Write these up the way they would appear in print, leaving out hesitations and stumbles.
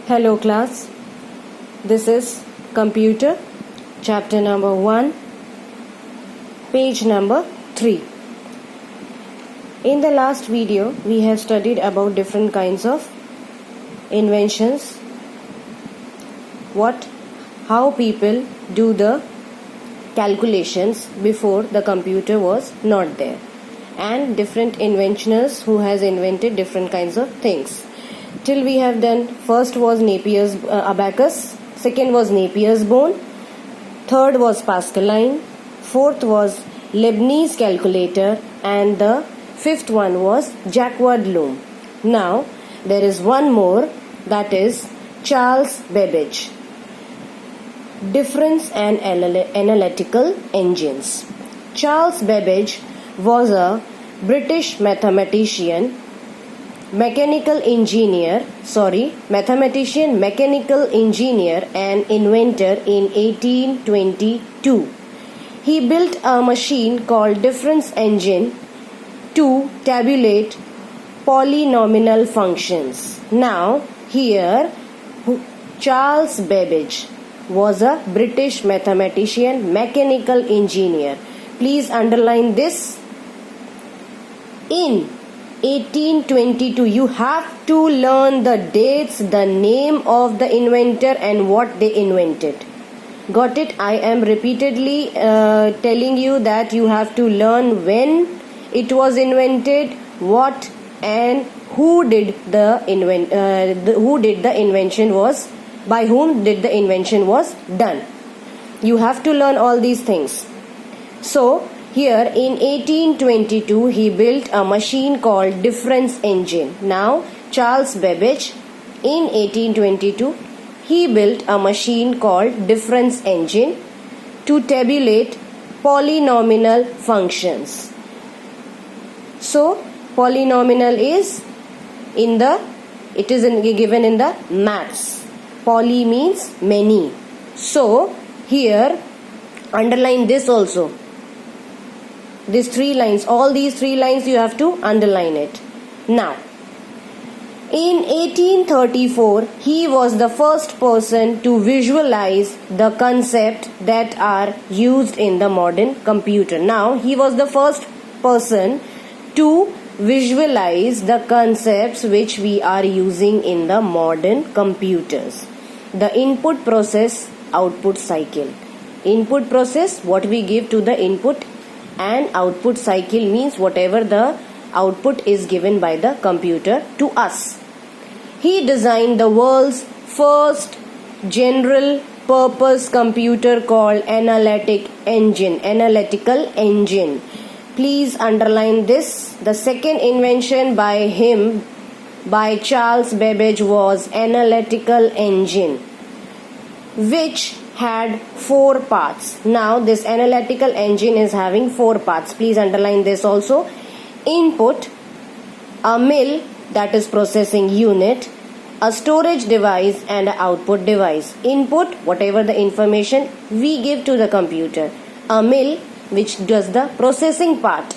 Hello class, this is computer chapter number 1 page number 3. In the last video we have studied about different kinds of inventions, how people do the calculations before the computer was not there, and different inventioners who has invented different kinds of things. Till we have done, first was Napier's abacus, second was Napier's bone, third was Pascaline, fourth was Leibniz calculator, and the fifth one was Jacquard loom. Now there is one more, that is Charles Babbage. Difference and analytical engines. Charles Babbage was a British mathematician, mechanical engineer and inventor in 1822. He built a machine called difference engine to tabulate polynomial functions. Now here Charles Babbage was a British mathematician, mechanical engineer. Please underline this. In 1822, you have to learn the dates, the name of the inventor and what they invented. Got it? I am repeatedly telling you that you have to learn when it was invented, what and who did the invention was, by whom did the invention was done. You have to learn all these things. So here in 1822 he built a machine called difference engine. Now Charles Babbage in 1822 he built a machine called difference engine to tabulate polynomial functions. So polynomial is given in the maths. Poly means many. So here underline this also. These three lines, all these three lines you have to underline it. Now, in 1834, he was the first person to visualize the concept that are used in the modern computer. Now, he was the first person to visualize the concepts which we are using in the modern computers. The input process, output cycle. Input process, what we give to the input, and output cycle means whatever the output is given by the computer to us. He designed the world's first general purpose computer called analytical engine. Please underline this. The second invention by Charles Babbage was analytical engine, which had 4 parts. Now this analytical engine is having 4 parts. Please underline this also. Input, a mill, that is processing unit, a storage device and an output device. Input, whatever the information we give to the computer. A mill, which does the processing part.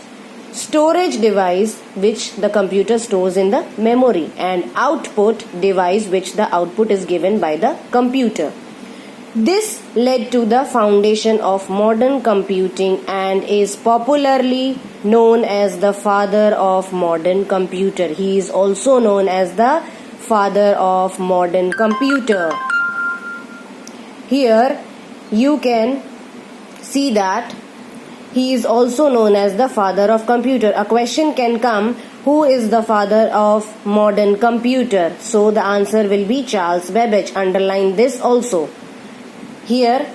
Storage device, which the computer stores in the memory, and output device, which the output is given by the computer. This led to the foundation of modern computing and is popularly known as the father of modern computer. He is also known as the father of modern computer. Here you can see that he is also known as the father of computer. A question can come, who is the father of modern computer? So the answer will be Charles Babbage. Underline this also. Here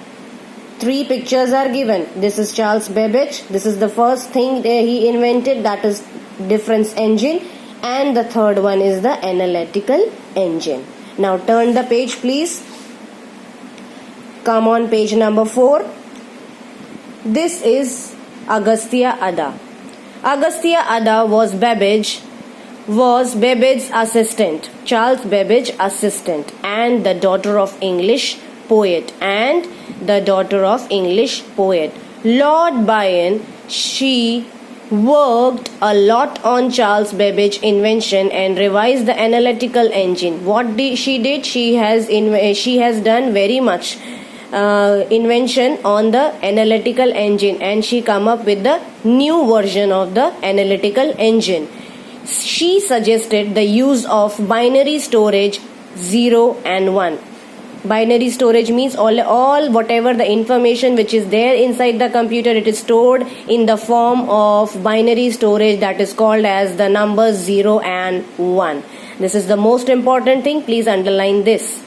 3 pictures are given. This is Charles Babbage. This is the first thing he invented, that is difference engine, and the third one is the analytical engine. Now turn the page please. Come on page number 4. This is Agastya Ada. Agastya Ada was Babbage's assistant, Charles Babbage's assistant, and the daughter of English poet. Lord Byron, she worked a lot on Charles Babbage's invention and revised the analytical engine. What she did? She has done very much invention on the analytical engine, and she come up with the new version of the analytical engine. She suggested the use of binary storage 0 and 1. Binary storage means all whatever the information which is there inside the computer, it is stored in the form of binary storage, that is called as the numbers 0 and 1. This is the most important thing. Please underline this.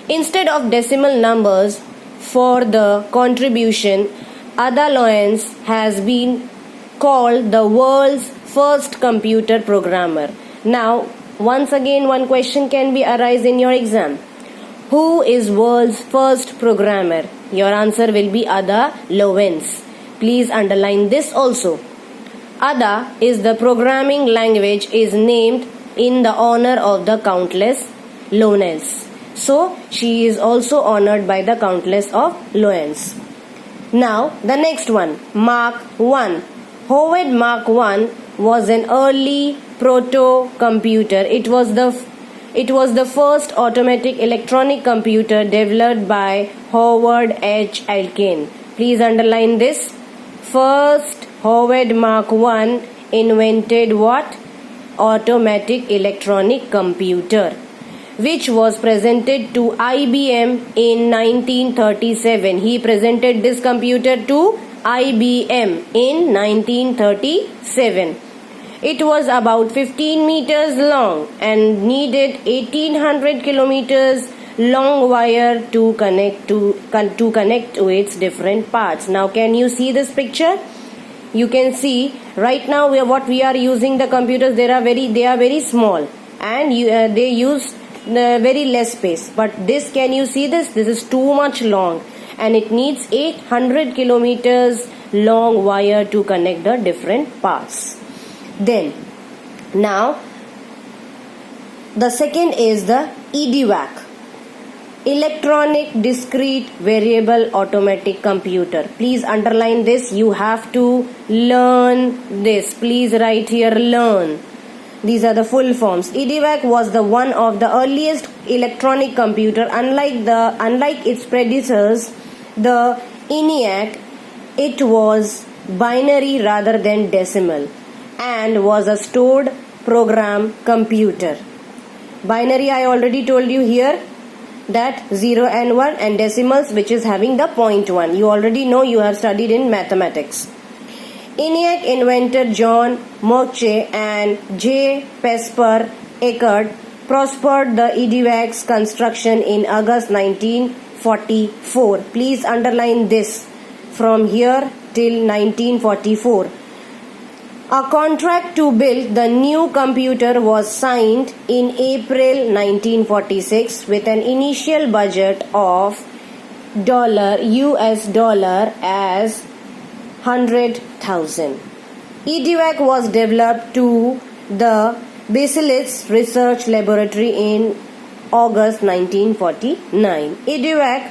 Instead of decimal numbers for the contribution, Ada Lovelace has been called the world's first computer programmer. Now, once again, one question can be arise in your exam. Who is world's first programmer? Your answer will be Ada Lovelace. Please underline this also. Ada is the programming language is named in the honor of the Countess Lovelace. So, she is also honored by the Countess of Lovelace. Now, the next one, Mark I. Howard Mark I was an early proto-computer. It was the first automatic electronic computer developed by Howard H. Aiken. Please underline this. First, Howard Mark I invented what? Automatic electronic computer, which was presented to IBM in 1937. He presented this computer to IBM in 1937. It was about 15 meters long and needed 1800 kilometers long wire to connect to its different parts. Now, can you see this picture? You can see right now what we are using the computers. They are very small, and they use very less space. But this, can you see this? This is too much long, and it needs 800 kilometers long wire to connect the different parts. Then, now, the second is the EDVAC, Electronic Discrete Variable Automatic Computer. Please underline this. You have to learn this. Please write here, learn. These are the full forms. EDVAC was the one of the earliest electronic computer. Unlike its predecessors, the ENIAC, it was binary rather than decimal, and was a stored program computer. Binary, I already told you here, that 0 and 1, and decimals, which is having the 0.1. You already know, you have studied in mathematics. ENIAC inventor John Mauchly and J. Presper Eckert prospered the EDVAC's construction in August 1944. Please underline this from here till 1944. A contract to build the new computer was signed in April 1946 with an initial budget of US dollar as 100,000. EDVAC was developed to the Basilisk Research Laboratory in August 1949. EDVAC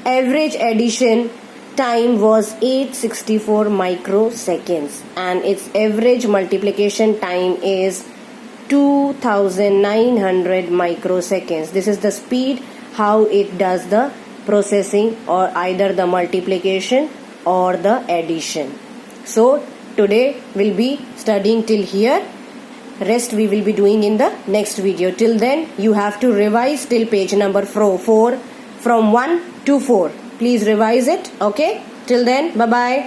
average addition time was 864 microseconds, and its average multiplication time is 2900 microseconds. This is the speed how it does the processing, or either the multiplication or the addition. So today we'll be studying till here. Rest we will be doing in the next video. Till then you have to revise till page number 4 from 1 to 4. Please revise it. Okay. Till then, bye bye.